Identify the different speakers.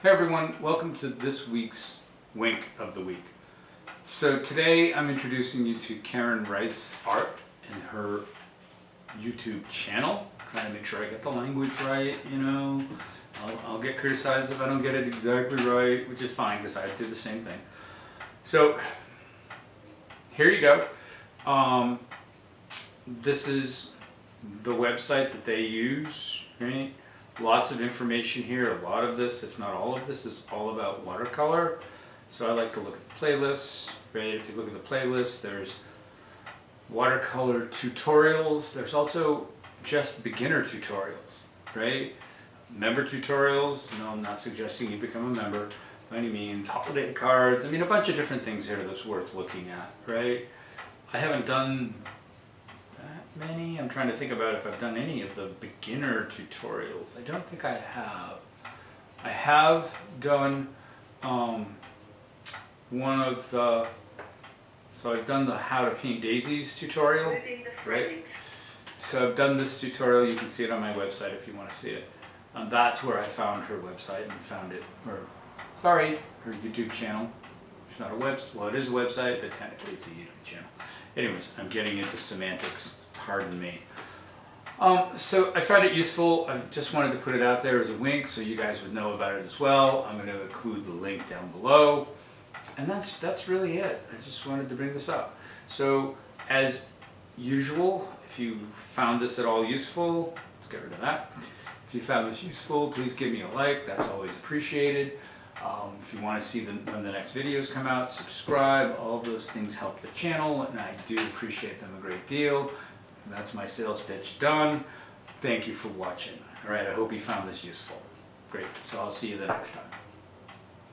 Speaker 1: Hey everyone, welcome to this week's Wink of the Week. So today I'm introducing you to Karen Rice Art and her YouTube channel. Trying to make sure I get the language right, you know. I'll get criticized if I don't get it exactly right, which is fine because I did the same thing. So here you go. This is the website that they use, right? Lots of information here. A lot of this, if not all of this, is all about watercolor. So I like to look at the playlists, right? If you look at the playlist, there's watercolor tutorials. There's also just beginner tutorials, right? Member tutorials. No, I'm not suggesting you become a member by any means. Holiday cards. I mean, a bunch of different things here that's worth looking at, right? I haven't done that many. I'm trying to think about if I've done any of the beginner tutorials. I don't think I have. I have done one of the, so I've done the how to paint daisies tutorial, right? So I've done this tutorial. You can see it on my website if you want to see it. That's where I found her website and found it, or sorry, her YouTube channel. It's not a website. Well, it is a website, but technically it's a YouTube channel. Anyways, I'm getting into semantics. Pardon me. So I found it useful. I just wanted to put it out there as a wink so you guys would know about it as well. I'm going to include the link down below. And that's really it. I just wanted to bring this up. So as usual, if you found this at all useful, let's get rid of that. If you found this useful, please give me a like. That's always appreciated. If you want to see when the next videos come out, subscribe. All of those things help the channel, and I do appreciate them a great deal. That's my sales pitch done. Thank you for watching. All right, I hope you found this useful. Great. So I'll see you the next time.